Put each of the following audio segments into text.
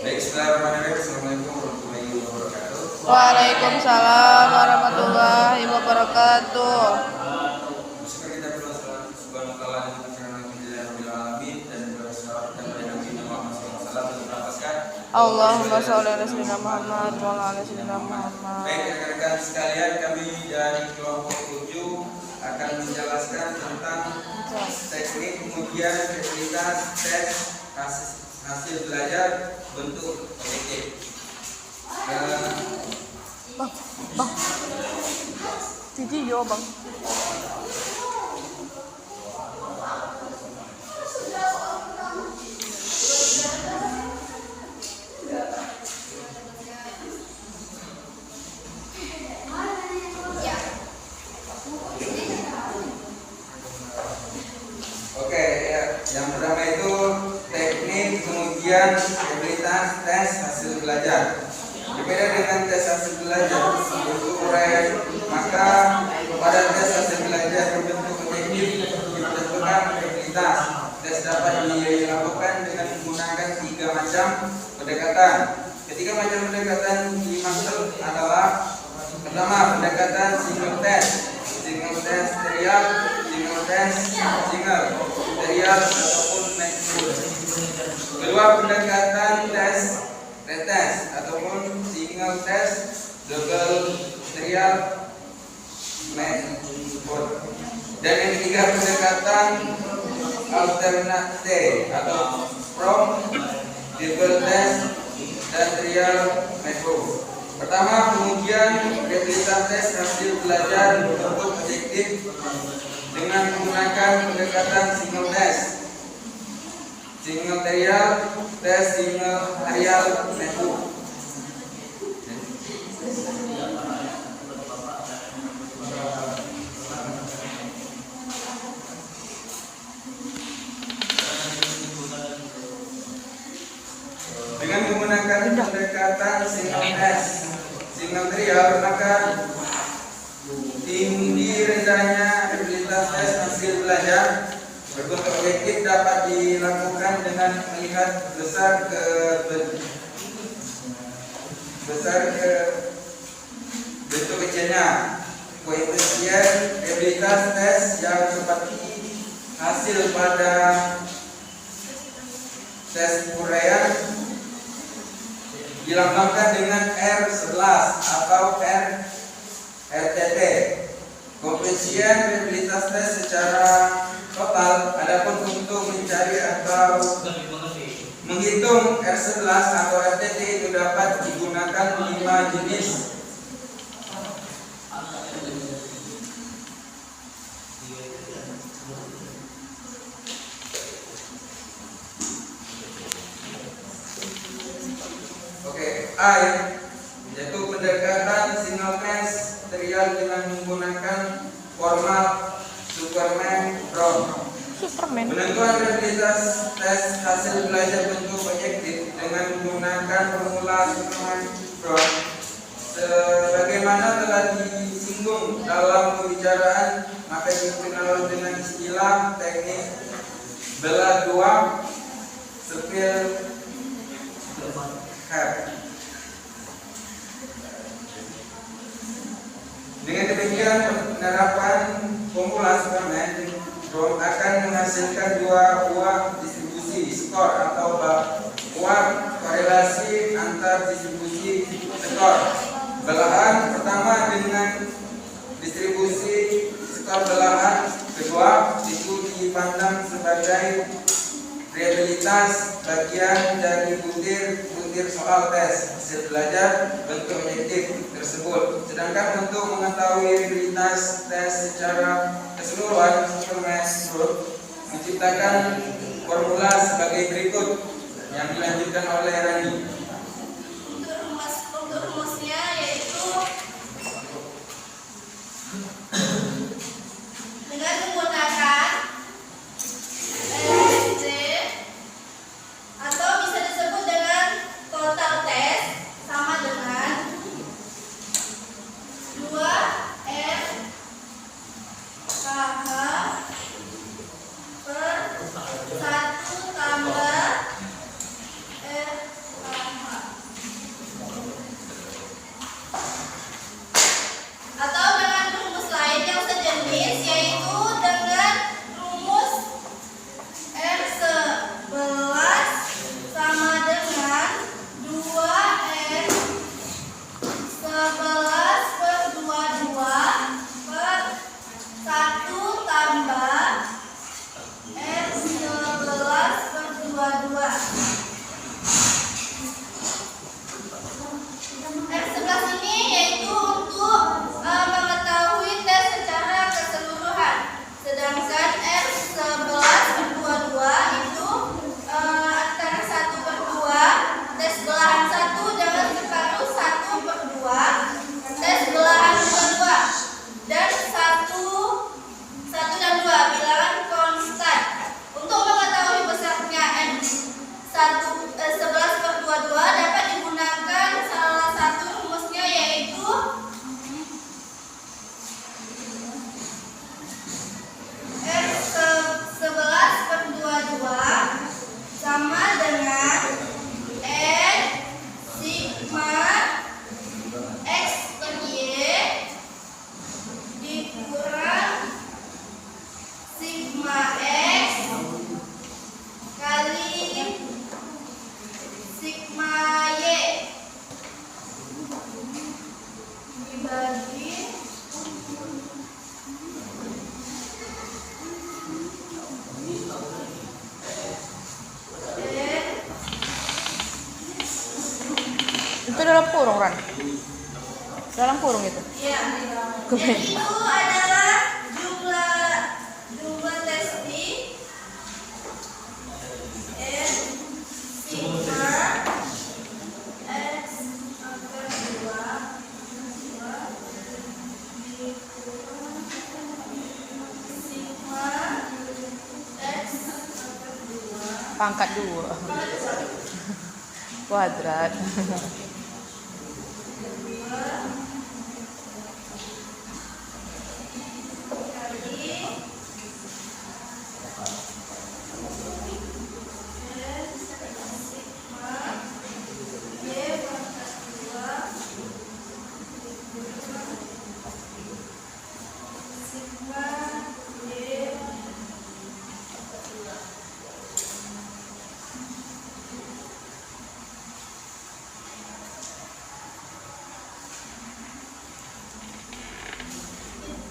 Baik, bismillahirrahmanirrahim. Assalamualaikum warahmatullahi wabarakatuh. Waalaikumsalam warahmatullahi wabarakatuh. Bersyukur kita berdoa subhanahu wa ta'ala dan alhamdulillahirabbil alamin dan bersalawat kepada Nabi Muhammad SAW untuk melapaskan Allahumma sholli ala sayyidina Muhammad wa ala ali sayyidina Muhammad. Baik, rekan-rekan sekalian, kami dari kelompok 7 akan menjelaskan tentang teknik pengujian kreativitas tes hasil belajar bentuk objektif. Bang. Video, Bang. Oke, ya. Yang pertama itu teknik pengujian kreativitas tes hasil belajar. Berbeda dengan tes hasil belajar berbentuk uraian, maka pada tes hasil belajar berbentuk objektif ditentukan kreativitas. Tes dapat dilakukan dengan menggunakan 3 macam pendekatan. Ketiga macam pendekatan dimaksud adalah: pertama, pendekatan single test serial, single test single serial ataupun mixed. Kedua, pendekatan tes retest ataupun single test double serial mixed. Dan yang ketiga, pendekatan alternate atau from double test dan serial mixed. Pertama, pengujian kreativitas tes hasil belajar berbentuk objektif dengan menggunakan pendekatan single test, single serial tes, single serial method. Dengan menggunakan pendekatan single test, single serial, maka tinggi rendahnya abilitas tes hasil belajar berbentuk objektif dapat dilakukan dengan melihat besar ke bentuk kecilnya koefisien abilitas tes yang seperti hasil pada tes uraian dilambangkan dengan R11 atau RTT. Koefisien probabilitas tes secara total. Adapun untuk mencari atau menghitung R11 atau RTT itu dapat digunakan 5 jenis. A, yaitu pendekatan single test serial dengan menggunakan formal Superman Brown. Penentuan probabilitas tes hasil belajar bentuk objektif dengan menggunakan formula Superman Brown sebagaimana telah disinggung dalam pembicaraan, maka dikenal dengan istilah teknik belah 2 spill cap. Dengan demikian, penerapan formula Superman Brown akan menghasilkan 2 buah distribusi skor atau buah korelasi antar distribusi skor. Belahan pertama dengan distribusi skor belahan kedua itu dipandang sebagai realitas bagian dari butir soal tes hasil belajar bentuk objektif tersebut. Sedangkan untuk mengetahui realitas tes secara keseluruhan, Superman menciptakan formula sebagai berikut yang dilanjutkan oleh Rani. Untuk rumusnya yaitu dengan menggunakan LSC atau bisa disebut dengan total test sama dengan 2R KH per 1 tambah R KH 11/22 dapat digunakan salah satu rumusnya yaitu R11/22 sama dengan N sigma X per Y dikurang sigma X kali sigma Y dibagi Itu dalam kurung, Ran. Dalam kurung itu. ya. Kemudian. Jadi itu adalah jumlah testing N sigma X akar 2 dikurang sigma X akar 2 Pangkat 2. Kuadrat.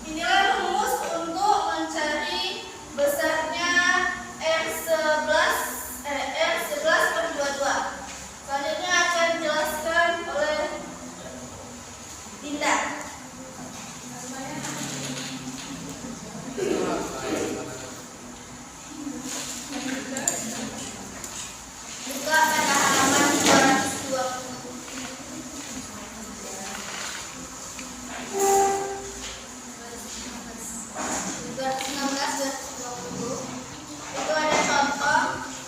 Inilah rumus untuk mencari besarnya R11/22. Selanjutnya akan dijelaskan oleh Dinda. Buka pada halaman 220. 219, 220 itu ada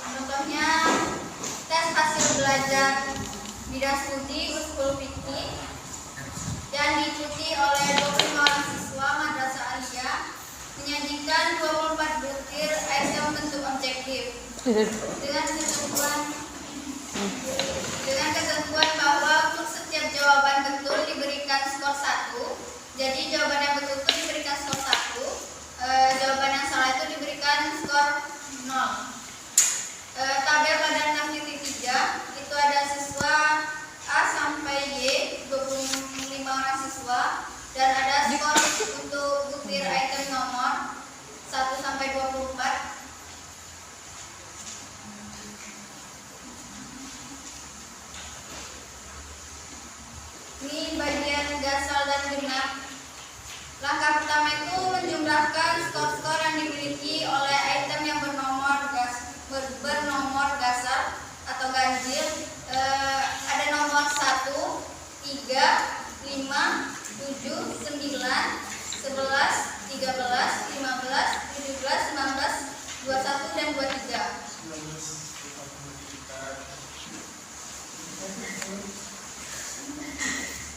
contohnya tes hasil belajar bidang studi usul fikih yang diikuti oleh 25 orang siswa Madrasah Aliyah menyajikan 24 butir item bentuk objektif dengan ketentuan bahwa untuk setiap jawaban betul diberikan skor 1. Jadi jawaban yang betul itu diberikan skor 1, jawaban yang salah itu diberikan skor 0. Tabel pada 6.3 itu ada siswa A sampai Y, 25 orang siswa, dan ada skor untuk butir item nomor 1 sampai 24. Ini bagian gasal dan genap. Langkah pertama itu menjumlahkan skor-skor yang dimiliki oleh item yang bernomor gasal atau ganjil. Ada nomor 1, 3, 5, 7, 9, 11, 13, 15, 17, 19, 21 dan 23.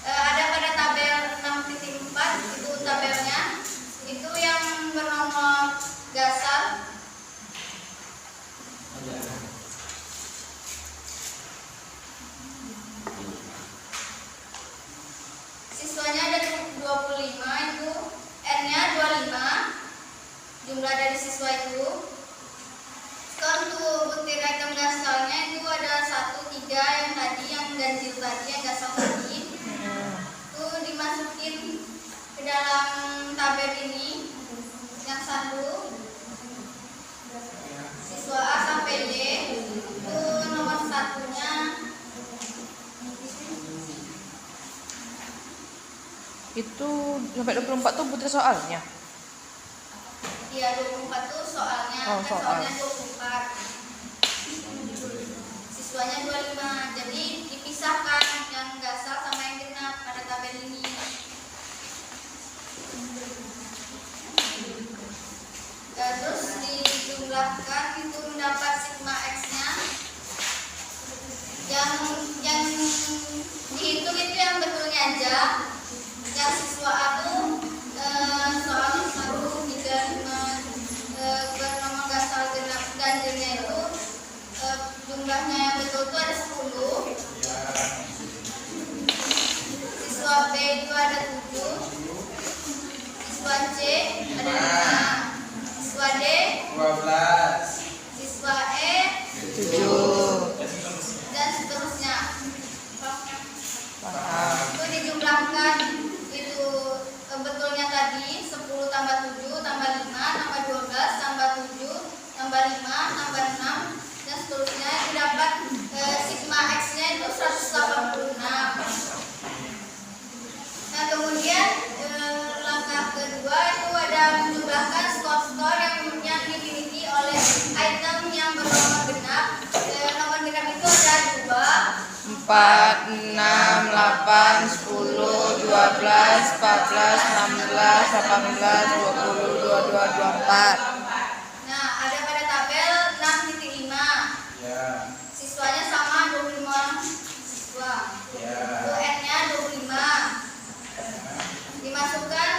Ada pada tabel 6.4 itu tabelnya, itu yang bernomor gasal. Siswanya ada 25, itu N-nya 25, jumlah dari siswa itu. Skor untuk butir item gasalnya itu ada 1, 3 yang tadi, yang ganjil tadi, yang gasal tadi. Itu dimasukin ke dalam tabel ini. Yang 1 siswa A sampai Y, itu nomor 1-nya Itu sampai 24 tuh butir soalnya. iya 24 tuh soalnya, Oh, kan soal. soalnya 24. Siswanya 25. Jadi dipisahkan yang gasal sama yang genap pada tabel ini. Terus dijumlahkan itu mendapat sigma X-nya. siswanya aja. Yang siswa A tuh soal 1, 3, 5 nomor gasal genap ganjilnya itu jumlahnya yang betul itu ada 10. Siswa B itu ada 7. Siswa C ada 5. Siswa D 12. siswa E 7. dan seterusnya. Paham. Itu dijumlahkan itu betulnya tadi 10 tambah 7 tambah 5 tambah 12 tambah 7 tambah 5 tambah 6 dan seterusnya. Itu dapat sigma X nya itu 186. Nah kemudian langkah kedua itu ada menjumlahkan skor-skor yang dimiliki oleh item yang bernomor genap. Nomor genap itu ada 2, 4, 6, 8, 10, 12, 14, 16, 18, 20, 22, 24. Nah, ada pada tabel 6.5. Ya. Siswanya sama 25 orang siswa. Ya. UN-nya 25. Dimasukkan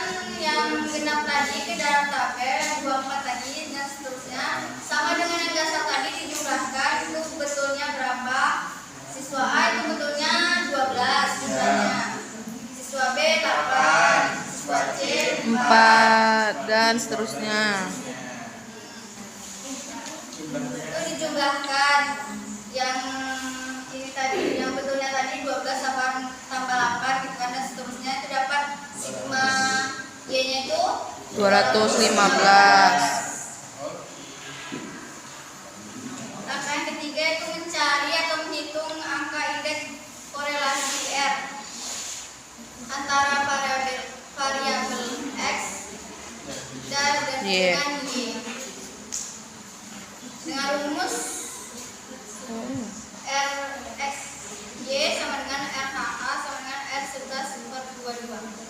yang genap tadi ke dalam tabel yang 24 tadi dan seterusnya. Sama dengan yang dasar tadi dijumlahkan itu betulnya berapa? Siswa A itu betulnya 12 jumlahnya. Siswa B 8, siswa C 4. 4 dan seterusnya. Itu dijumlahkan yang ini tadi yang betulnya tadi 12 tambah 8 gitu kan dan seterusnya itu dapat sigma Y-nya itu 215. Langkah yang ketiga itu mencari atau menghitung angka indeks korelasi R antara variabel X dan dengan Y. Dengan rumus RX Y sama dengan RHA sama dengan R11/22.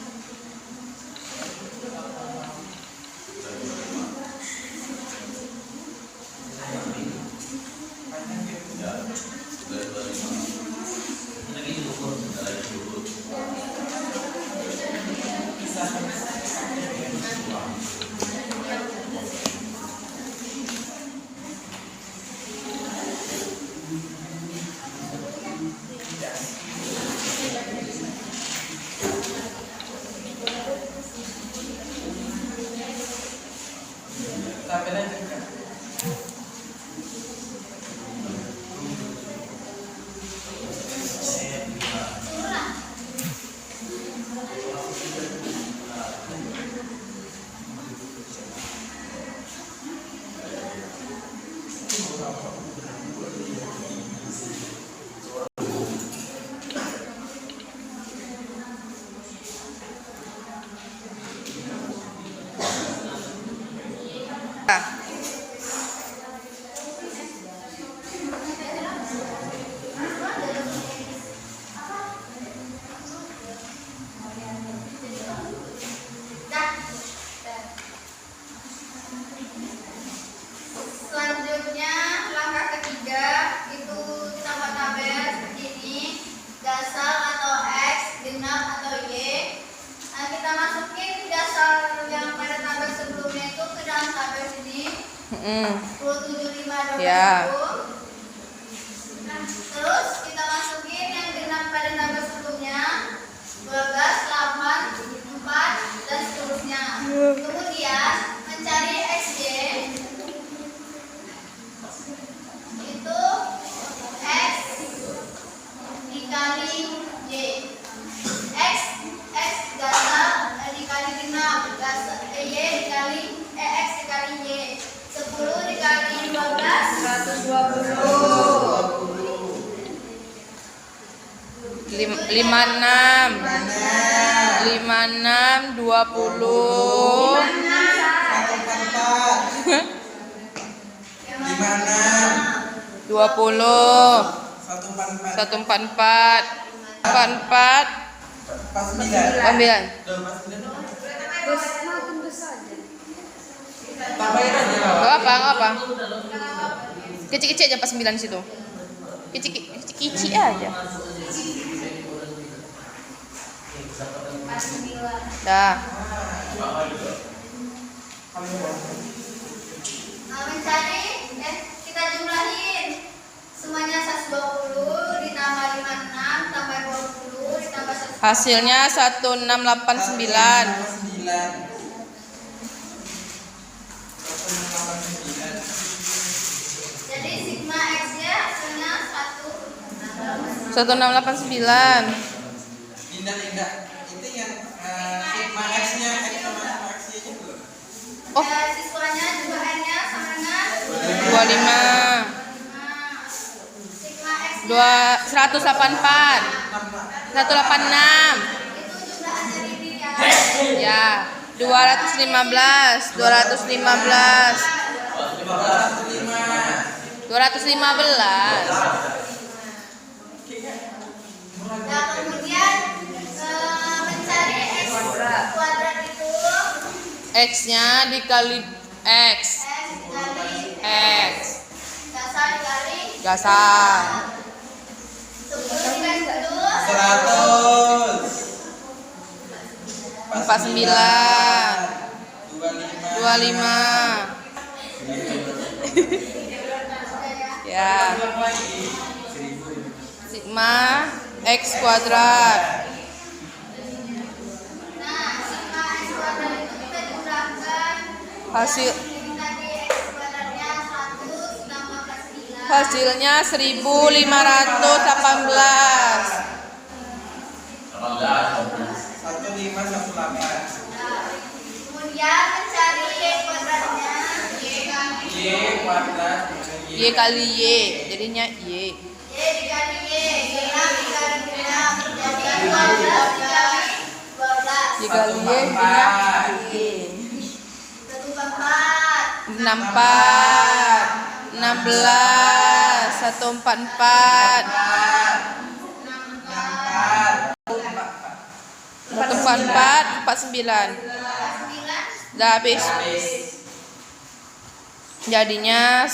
Tabelnya juga. Selanjutnya langkah ketiga itu sama tabel seperti ini, dasar atau X, genap atau Y. Nah, kita masukin dasar yang pada tabel sebelumnya itu ke dalam tabel sini. 27, 5, 20. Ya. Terus kita masukin yang genap pada tabel sebelumnya 12, 8, 4 dan seterusnya. Kemudian mencari XY itu X dikali Y. X dasar dikali genap, Y dikali X dikali Y. 10 dikali 12 120. 56 20 20 144 44 ambilan nggak apa kecil-kecil aja pas 9 di situ kecil-kecil aja Dah. Mencari, kita jumlahin semuanya 120 ditambah 56 tambah 20 ditambah 1. Hasilnya 1689. Jadi sigma x nya hasilnya 1. 1689. Indah. Itu yang sigma x-nya x sama sigma x-nya juga. Oh, Siswanya juga n-nya sama dengan 25. sigma x nya 184. 186. itu jumlahan dari ini ya. Ya. 215. 215. 215. Nah, kemudian mencari x kuadrat itu X-nya dikali X. x dikali X. dasar dikali Dasar. 10 dikali 10 49. 25. Ya. Sigma X kuadrat. Nah, sigma x kuadrat itu kita jumlahkan Hasil ini tadi x kuadratnya 100 tambah 9. hasilnya 1518. 1518. Kemudian mencari y kuadratnya Y kuadrat Y kali Y jadinya Y. y dikali y 6 dikali 6 jadi 12 dikali 12 Y kali Y jadinya Y. 144 64. 16. 144. 144. 49. 9 Udah habis. Jadinya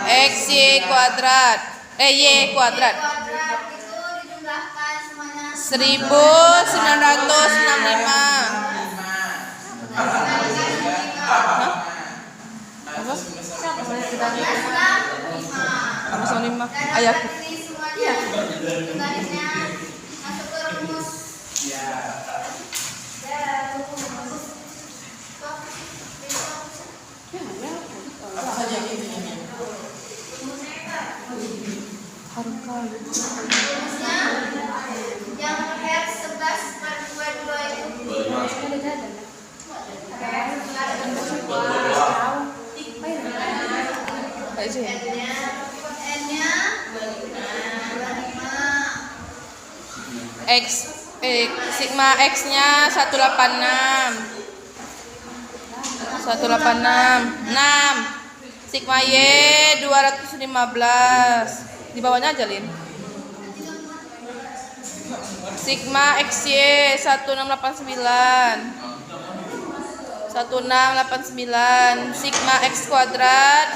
X Y kuadrat. Y kuadrat. kuadrat itu dijumlahkan semuanya 1965. Apa 5? Ayah. ini semuanya garisnya masuk ke rumus rumusnya yang X 11 per 22 itu Kayak sih. N-nya 25 X sigma X-nya 186. 186. 6. Sigma Y 215. Di bawahnya aja, Lin. Sigma XY 1689. 1689. Sigma X kuadrat.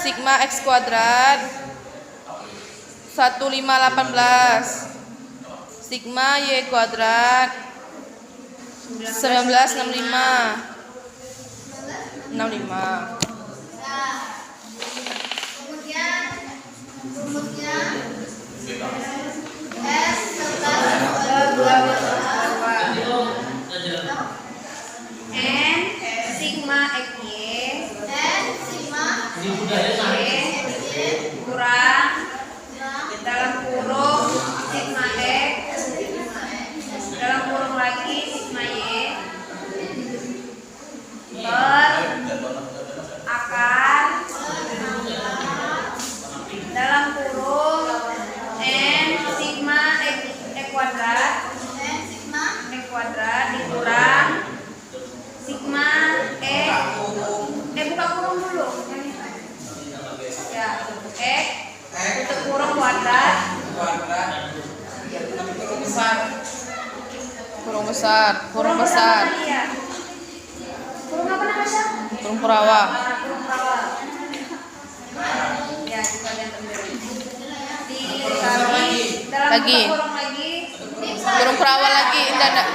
Sigma X kuadrat 1518. Sigma Y kuadrat 1965. 65. Nah, kemudian rumusnya S 11 N sigma XY N sigma Y kurang dalam kurung sigma X dalam kurung lagi sigma Y per akar dalam kurung N sigma X kuadrat N sigma kuadrat dikurang sigma buka kurung dulu ya X tutup kurung kuadrat Kurung besar. iya. Kurung apa namanya? Kurung purawa. Kurung rawa ya dikalian sendiri dikali dalam Lagi. Buka kurung lagi. Kurung kerawal lagi. Enggak.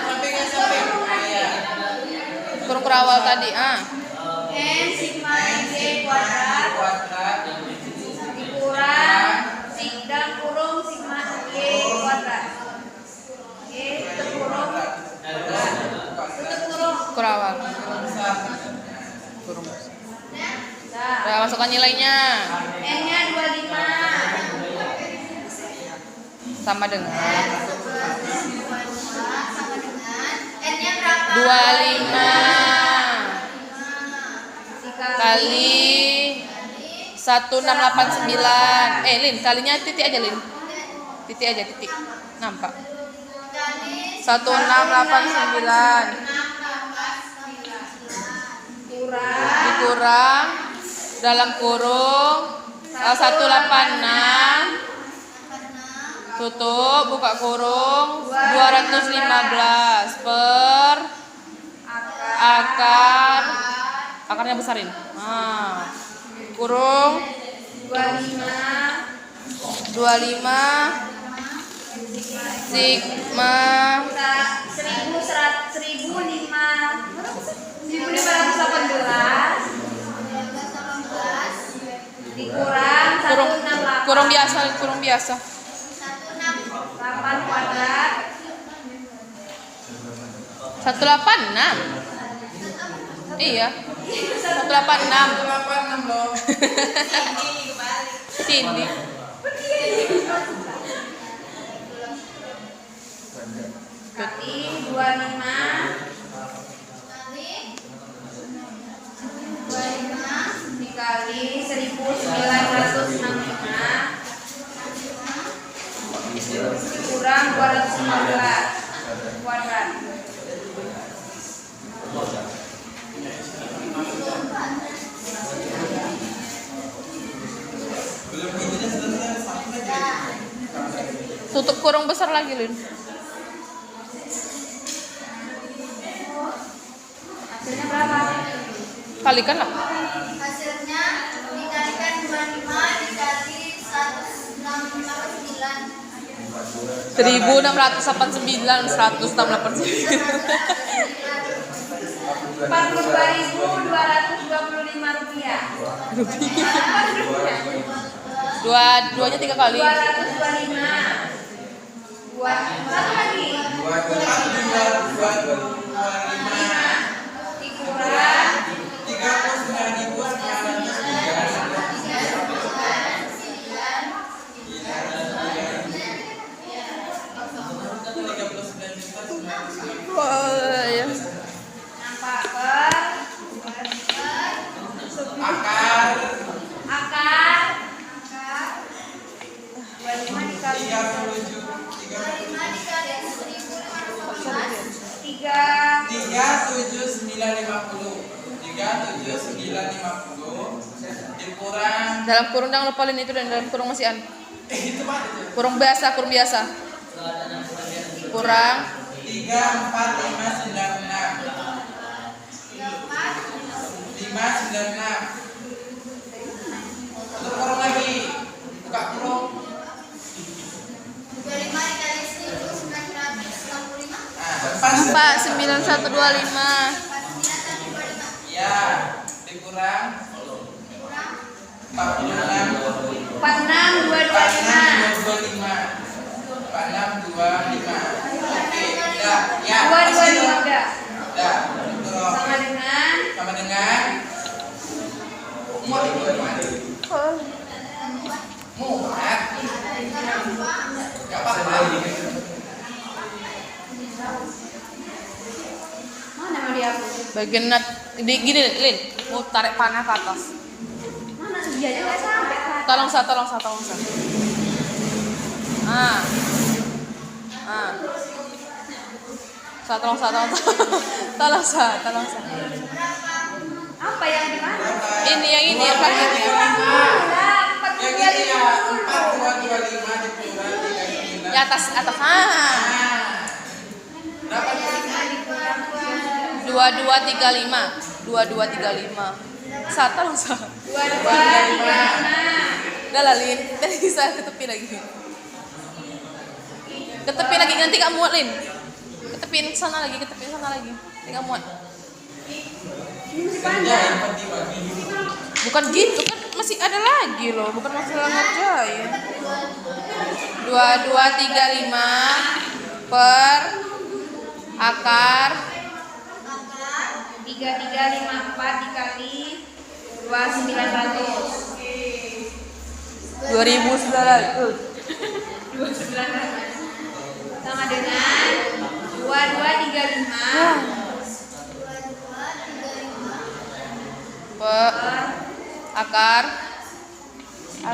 Kurung kerawal tadi. N sigma G kuadrat dikurang dalam kurung sigma G kuadrat. G tutup kurung. Tutup kurung. Kerawal. Kurung. Dah. Udah masukkan nilainya. N-nya 25. Sama dengan sama dengan N-nya berapa? 25 kali 1689. Lin, kalinya titik aja, Lin. Titik aja, titik. Nampak. Kali 1689 dikurang dalam kurung 186 tutup buka kurung 215 per akarnya besarin. Kurung 25 sigma 1518 dikurang kurung biasa 8 kuadrat 186. Iya. 186. Sini. kali 25 dikali 1965 dikurang 215 kuadrat. Tutup kurung besar lagi, Lin. Hasilnya berapa? Kalikan lah. hasilnya dikalikan 25 dikali 169 1689 169. 42.225 rupiah. Dua-duanya 3 kali. 225 buat satu lagi dikurang Wah, ya. nampak per akar 25 dikali 37950 dikurang Dalam kurung jangan lupa, Lin, itu dan dalam kurung masih kurung biasa kurang 596 untuk kurung lagi buka kurung 25 dikali 1965 49125 ya dikurang 46 oke udah ya 225 udah udah kurung sama dengan mau dikurang muat gak apa-apa mana mau dihapus? bagian gini, Lin, mau tarik panah ke atas. Mana dianya nggak sampai kan? Tolong sa. Tolong sa. Apa yang di mana? Ini yang kakinya. ya gitu ya 4225 dikurang 39 Di atas. berapa 2235. Tolong sa. 2235 Udah lah, Lin. Tadi bisa ke tepi lagi. Ketepin lagi nanti gak muat, Lin. Ketepin sana lagi, ketepin sana lagi. Nanti gak muat. Bukan gitu kan, masih ada lagi loh, bukan masalah ngerjain. 2235 per akar 3354 dikali 2900. 2900. Sama dengan 2235 per akar 9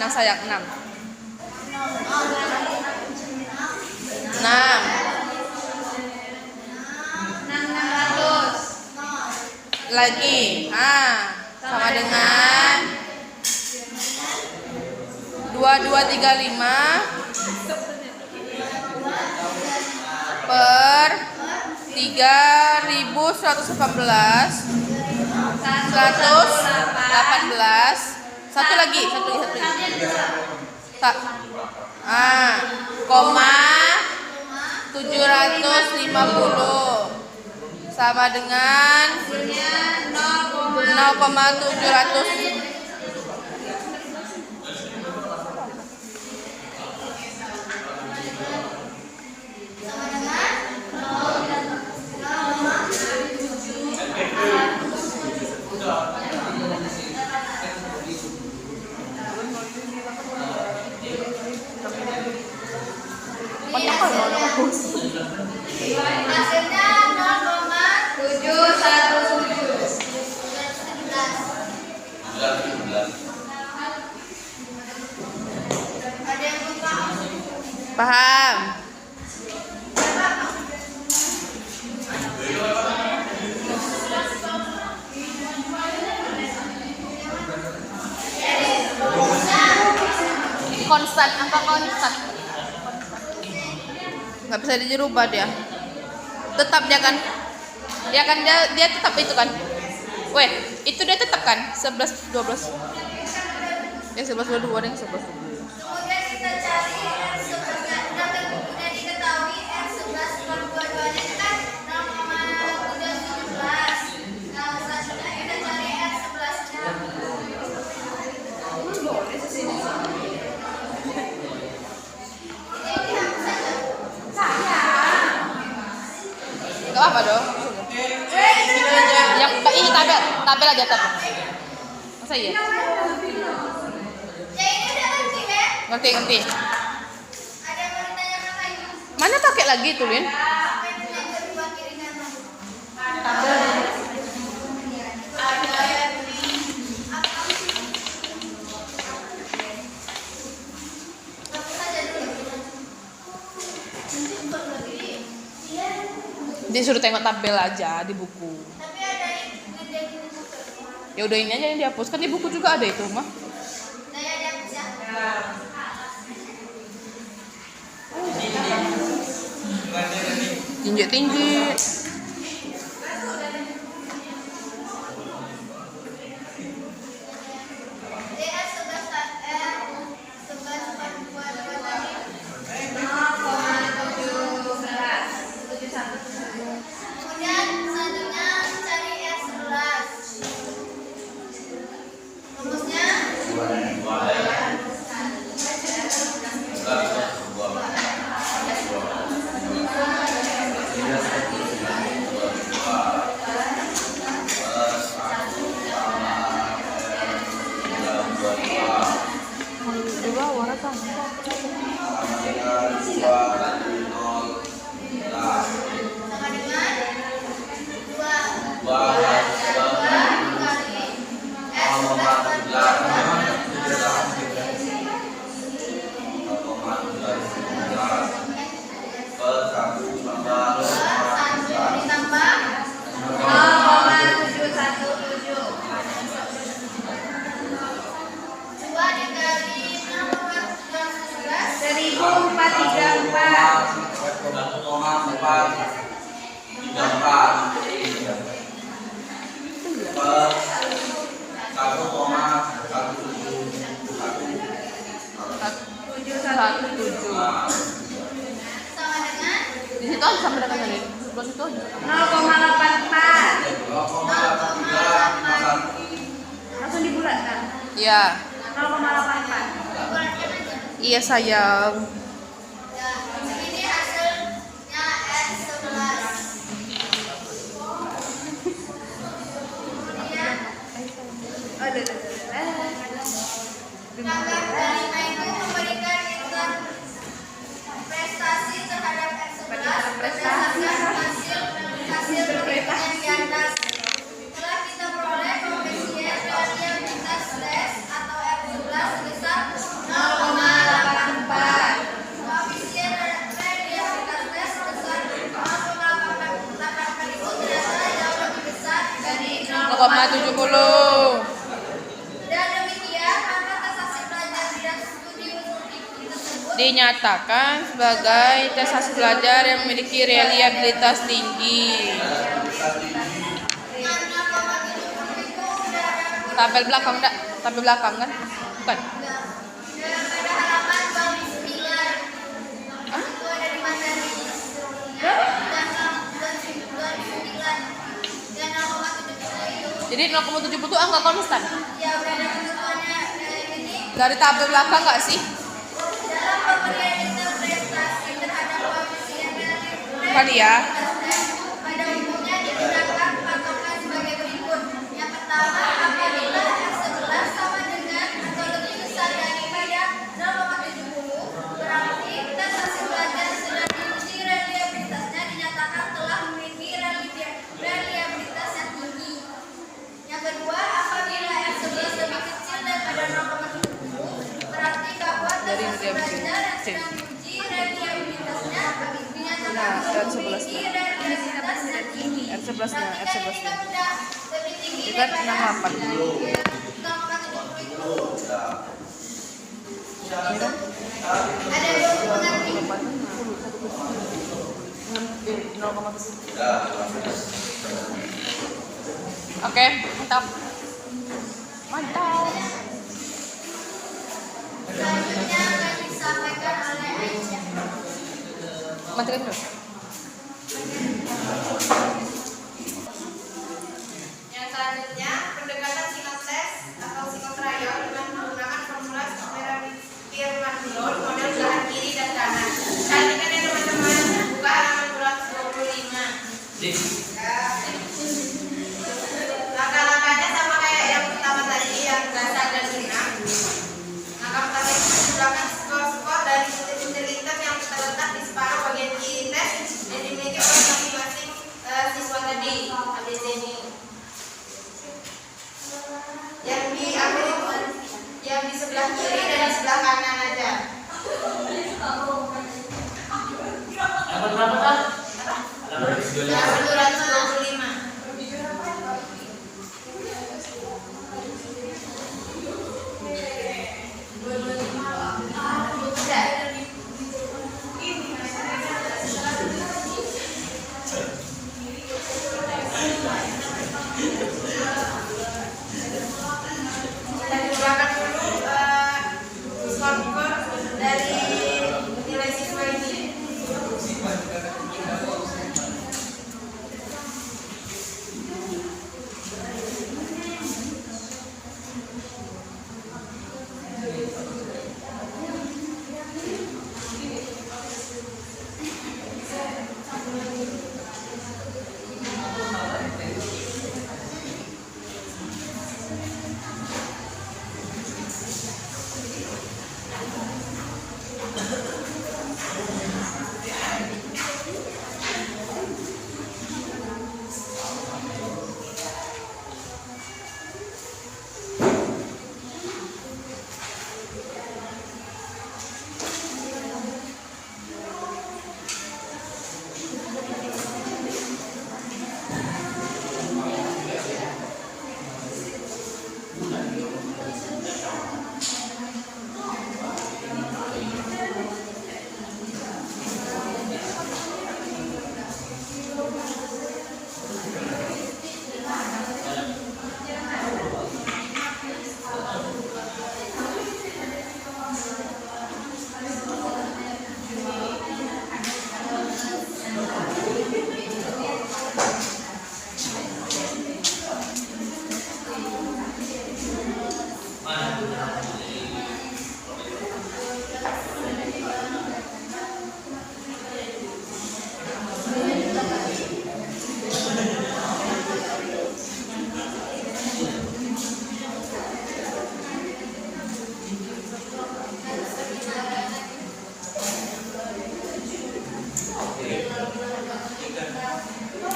sayang 6 lagi sama dengan 2235 per 3118 satu lagi koma 750 sama dengan 0,700. Hasilnya 0,717. Ada yang lupa? Paham? Konstan, angka konstan. Nggak bisa dirubah dia. Tetap dia kan dia tetap itu kan. Weh, itu dia tetap kan 11 12. Yang 11 22 yang 11. Kemudian kita cari R11-nya. Udah diketahui R11 per 22-nya itu kan 0,717. Nah, selanjutnya kita cari R11-nya. Ini hapus saja. Gak apa dong. Yang ini tabel aja tabel. Masa iya? Ya ini udah ngerti kan? Ngerti. Ada yang mau ditanyakan lagi? Mana pakai lagi tuh, Lin? Apa yang kedua kiri kanan? Hapus saja dulu. Dia suruh tengok tabel aja di buku. Tapi ada yang gede di buku. Ya udah ini aja yang dihapus, kan di buku juga ada itu mah. Saya ada yang bisa. Tinggi. DR11 per 22 tadi. 0,711. Kemudian selanjutnya cari R11. Rumusnya Di bawah rata. sama dengan 2 kali R11 per 22. Ditambah 0,717. 4 1,17 sama dengan Di situ aja sama dengan ini. Sebelah situ aja. 0,84. 0,8351. Langsung dibulatkan. Iya. 0,84. dibulatkan aja. Iya sayang. Ya, ini hasilnya R11. Kemudian Tanggal kelima itu memberikan interpretasi terhadap R11 berdasarkan hasil penelitian di atas. Telah kita peroleh koefisien reliabilitas tes atau R11 sebesar 0,84. Koefisien reliabilitas tes sebesar 0,84 itu ternyata jauh lebih besar dari 0,70. Dan demikian, maka tes hasil belajar bidang studi tersebut Dinyatakan sebagai tes hasil belajar yang memiliki reliabilitas tinggi. dengan 0,70 itu sudah dapat Tabel belakang enggak? Tabel belakang kan? Bukan. pada halaman bab 9. Itu ada di materi. Dan 9. Dan 0,70 itu Jadi 0,70 itu angka konstan. ya udah ada ketentuannya ini Dari tabel belakang enggak sih? dalam pemberian interpretasi terhadap koefisien reliabilitas Bukan ya? pada umumnya digunakan patokan sebagai berikut. Yang pertama, apabila R11 sama dengan atau lebih besar daripada 0,70, berarti tes hasil belajar yang sudah diuji reliabilitasnya dinyatakan telah memiliki reliabilitas yang tinggi. Yang kedua, apabila R11 lebih kecil daripada 0,70, berarti bahwa tes hasil belajar yang sedang diuji reliabilitasnya dinyatakan Nah, belum R11 memiliki reliabilitas yang tinggi. R11 nya, Berarti kan R11 ini nya. kan udah lebih tinggi Itu kan daripada 0,4. ya, 0,70 itu. Ada dua pengerti. 0,7. Oke, mantap. Mantap. Selanjutnya akan disampaikan oleh Aisyah. Materi dulu. Yang selanjutnya, pendekatan sinopsis atau psikotrial dengan menggunakan formula Spearman-Bulow model belahan kiri dan kanan. Perhatikan ya teman-teman, buka halaman 225. Langkah-langkahnya sama kayak yang pertama tadi, yang dasar dan genap. Langkah pertama itu menggunakan skor-skor dari butir-butir item yang terletak di separuh bagian kiri tes yang dimiliki oleh masing-masing siswa tadi, ABC ini. Yang diambil itu yang di sebelah kiri dan di sebelah kanan aja. Yang 225. Kita gunakan dulu skor-skor dari nilai siswa ini.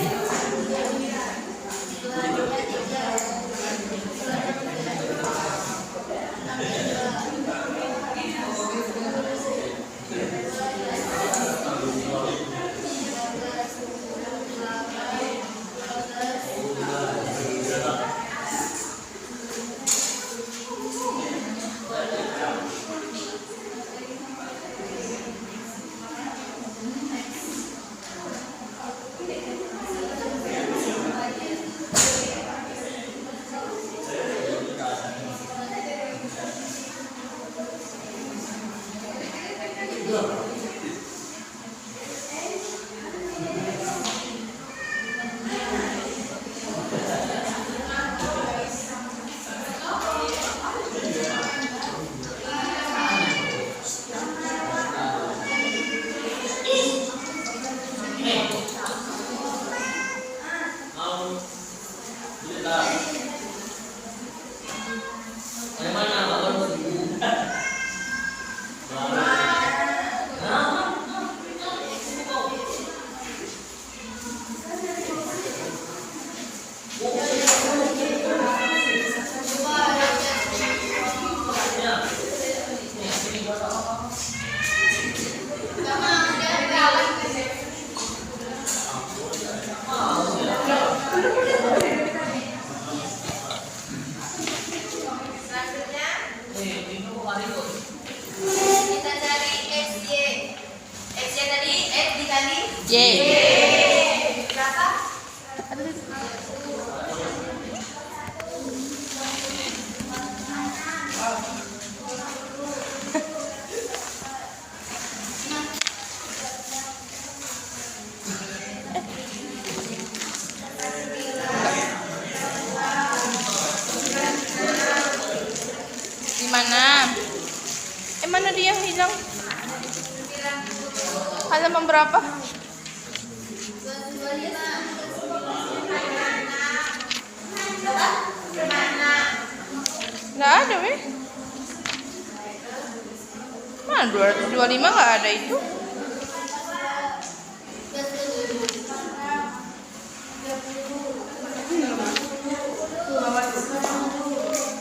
Selanjutnya kita cari XY. XY tadi X dikali Y. berapa? Di mana? Mana dia hilang? Halaman berapa? Nggak ada, weh. Mana 225 nggak ada itu?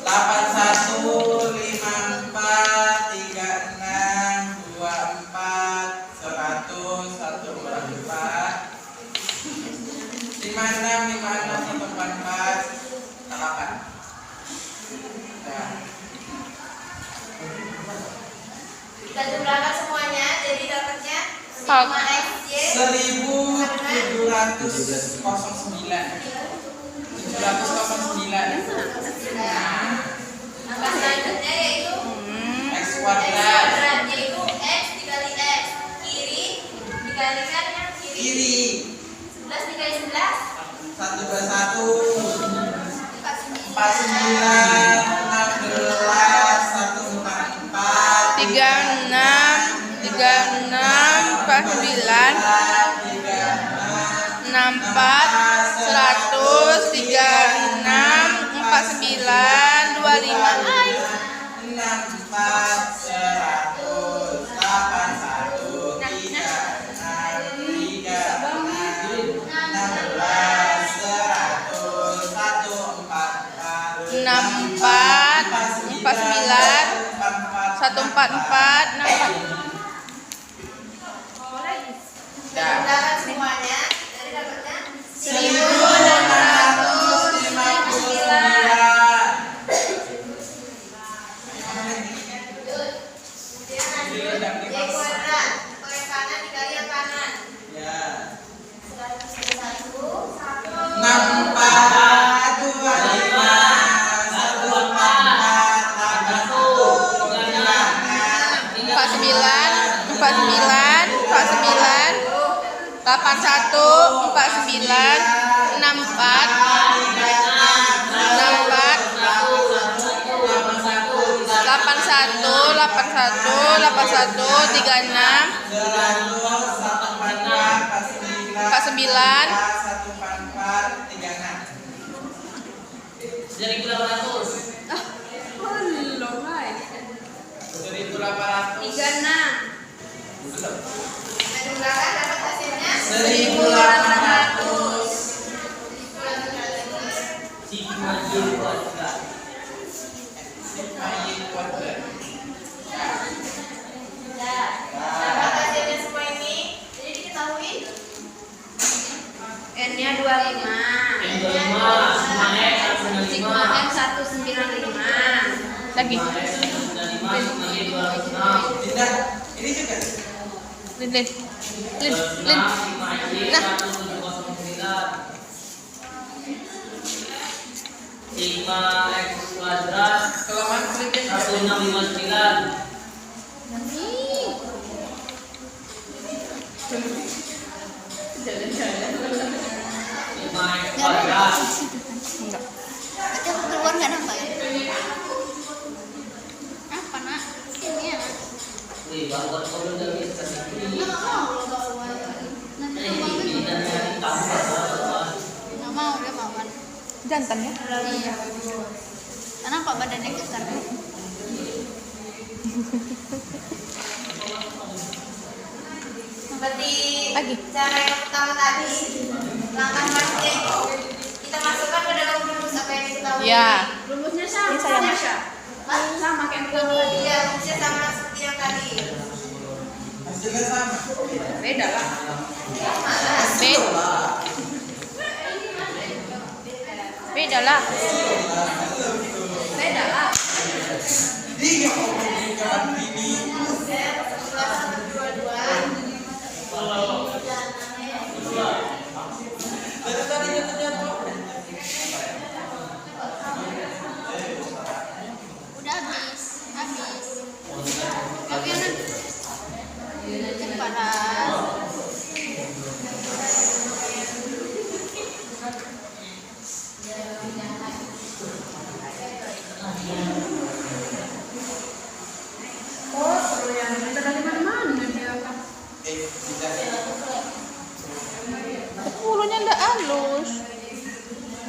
Delapan satu lima empat tiga enam dua empat 100 144 56 144 8. Kita jumlahkan semuanya, jadi dapatnya Hak. 1709. Angka selanjutnya yaitu X X kuadrat kuadrat, yaitu X dikali X. Kiri dikalikan dengan kiri. kiri 11 dikali 11 121 49 16 144 36 64 100 36 49 25. Ay. 144 jumlahkan semuanya, jadi dapatnya 1659. Y kuadrat, yang kanan dikali yang kanan. Ya. 121 64 25 jumlahkan dapat hasilnya 1800 N-nya 25. Sigma X 195. Lagi. Tidak, ini juga. Lin. Nah. Sigma X kuadrat Kelamaan klipnya 1659. Sigma X kuadrat Enggak. Berarti aku keluar nggak nampak ya? Apa nak? Ini ya. Wih, baru kalau udah bisa sih. Nggak mau kalau keluar. Nanti keluar Ini dan nyari tambah. nggak mau dia mau kan? Jantan ya. Iya. Kenapa badannya besar? Seperti Lagi. cara yang pertama tadi, langkah selanjutnya itu kita masukkan ke dalam rumus apa yang diketahui. Ya. Rumusnya sama. Ini saya. Sama kayak yang pertama tadi. Iya, rumusnya sama seperti yang tadi. hasilnya sama. Beda lah. Beda lah. Beda lah. Dia ngomongin kawan ini. Dari tadi nyata-nyata. Udah habis. Tapi anak cepat lah. Bulunya enggak halus.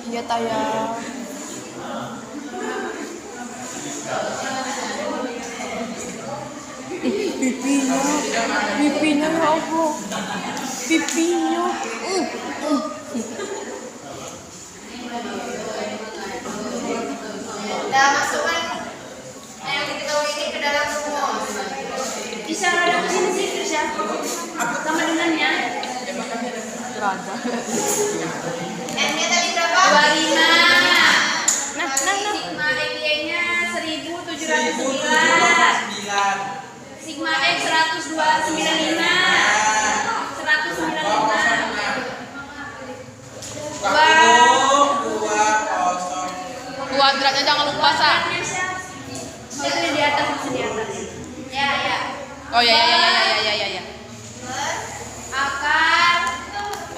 Iya tayang. Pipinya ya Allah. Pipinya. Dan masukkan yang diketahui ini ke dalam rumus. Bisa rada kesini sih, Krisya. Sama dengannya. Raga. N-nya tadi berapa? 25. Nah. Sigma X-nya 1709. 9. Sigma X 10295. 195. 20. Kuadratnya jangan lupa, Sa. Itu di atas, masih di atas. Ya. Oh ya. Akar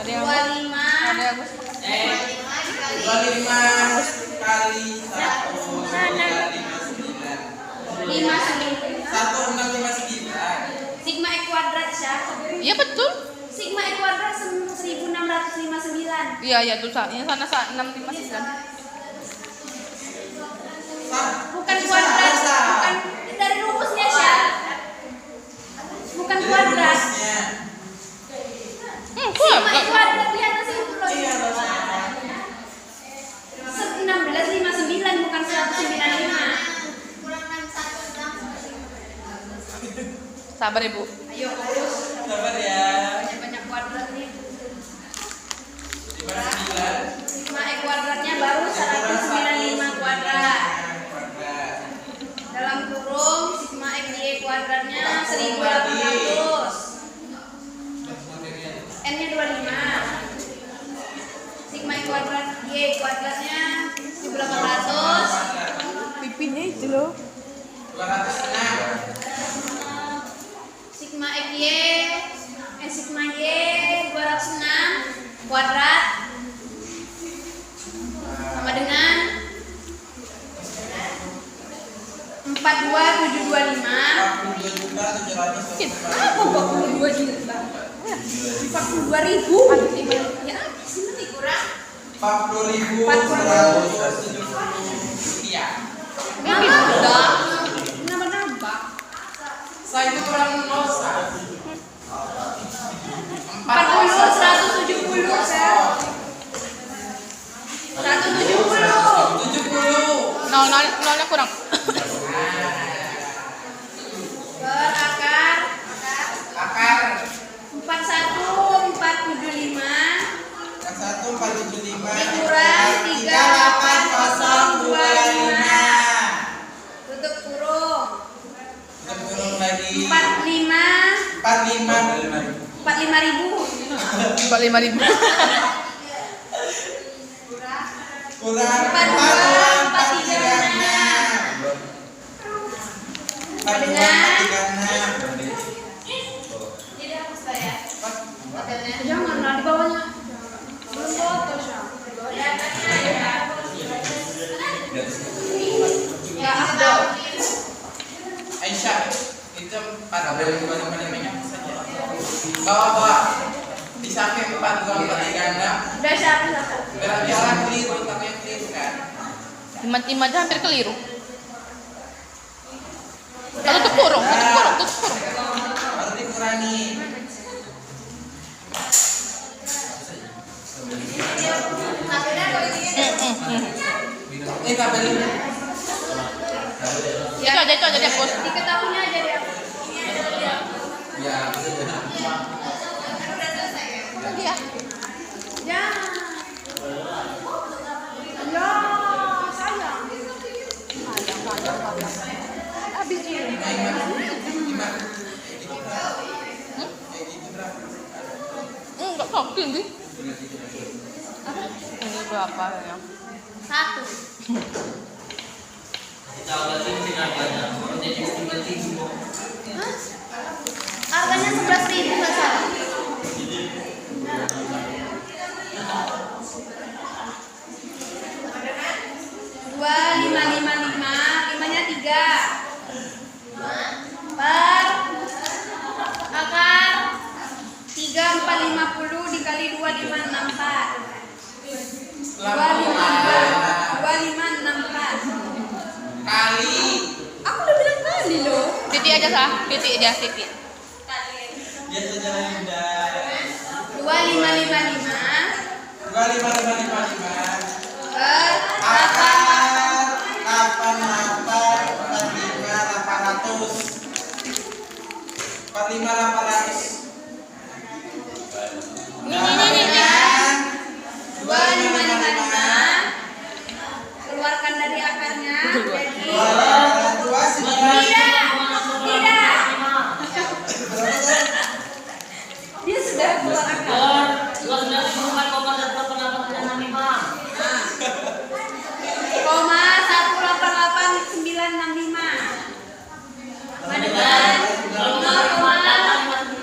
Ada yang 25. Ada yang 25 kali 1659. 1659. Sigma X kuadrat, Syah. Iya betul. Sigma X kuadrat 1659. Iya tuh, Sa. Yang sana, Sa. 659. Bukan kuadrat, bukan dari rumusnya, Syah. Bukan kuadrat. Sigma X kuadrat di atas itu loh. 1659 bukan 195. Kurang 61 Sabar, Ibu. Ayo, terus. Sabar ya. Banyak kuadrat nih. 59. Sigma X kuadratnya baru 195 kuadrat. Dalam kurung sigma X Y kuadratnya 1800. N-nya 25. Sigma X kuadrat Y kuadratnya 1800. Pipinya itu loh. 206. Sigma X Y sigma Y 206 kuadrat sama dengan 42725. 42.700. 42 juta. 42.000. Ya, sini nih kurang. 40.170 rupiah. Udah. Nambah-nambah. Saya itu kurang dosa. 40 170, Sir. 170. 70. Nolnya kurang. Berakar Akar 41475. 41 Dikurang 38,025. Tutup kurung. lagi 45.000. 45.000. kurang 42.436. Jadi hapus saya. Jangan lah di bawahnya. Belum foto, Syam. Ya, Abdul. Aisyah itu 4 banyak saja. Bawa di samping 4246 Udah siapa? jalan keliru, takutnya keliru kan. Iman aja hampir keliru. Tutup kurung. Baru dikurangi. Tabel ini. Itu aja dihapus. Diketahuinya aja deh. Ya, Lagi ya. Ya. Ya, sayang. Habis ini. Enggak tahu tinggi. Ini berapa ya? 1. Kita lagi dengan banyak. Jadi tinggi. Harganya 11.000 nggak salah. Dua 555, 5-nya 3 per akar 3.450 dikali 2.564. 2.564 kali. Aku udah bilang kali loh. Titik aja sah. Titik dia titik. Dia sejalan indah. 2.555 2555 per akar akar 45800 2.555 keluarkan dari akarnya jadi dia sudah keluar akar. 0,188965 sama dengan 0,85.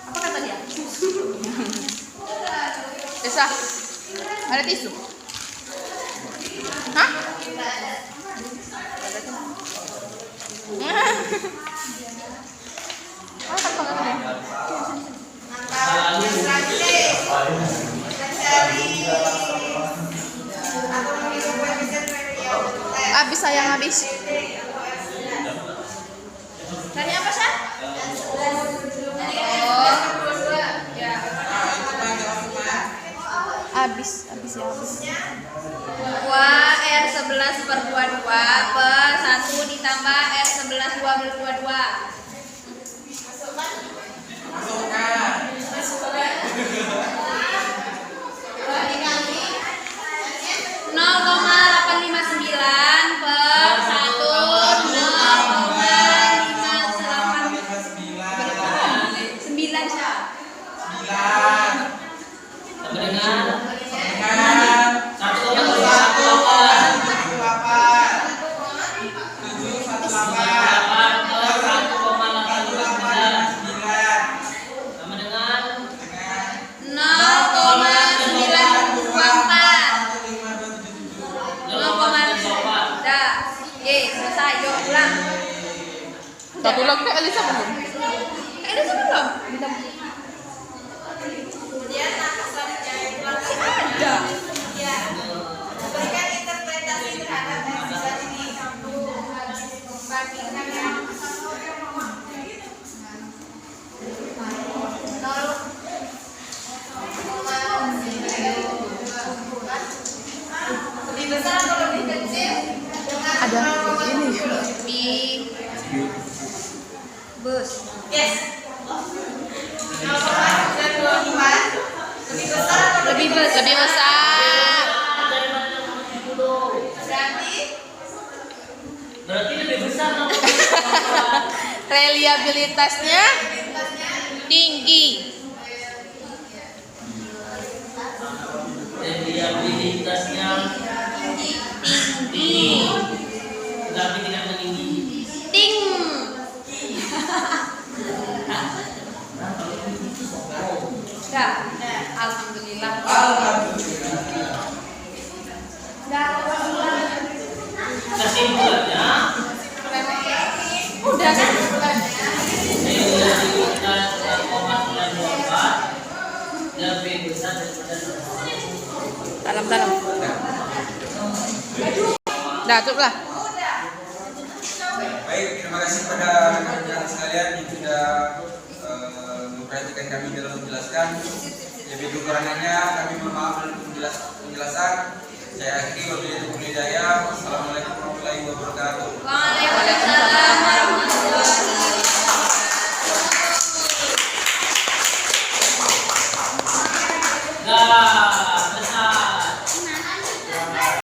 Apa kata dia? Desa. Ada tisu? Hah? Apa banget ya? Habis sayang habis. Tadi apa sih? Oh, Ya. habis ya habis. 2 R11 per 22 per 1 ditambah R11 22. Dikali 0,859 per 1 0,589 Syah. 0,924. Dah. Ye, selesai. Yuk pulang. Satu lagi Kak Elisa belum? Elisa belum? Ada. Ya. Berikan interpretasi terhadap episode ini. Bandingkan yang 0,859 Lebih besar. Berarti lebih besar dong. Reliabilitasnya tinggi. Reliabilitasnya Tinggi. tapi tidak meninggi. Ting. Udah. Alhamdulillah. Kesimpulannya, Udah kan? reliabilitas 0,924 lebih besar daripada Dalam. Dah, tutup lah. Baik, terima kasih pada rekan-rekan sekalian yang sudah memperhatikan kami dalam menjelaskan. Lebih kekurangannya kami mohon maaf dalam penjelasan. Saya akhiri wabillahi taufiq wal hidayah. Wassalamualaikum warahmatullahi wabarakatuh.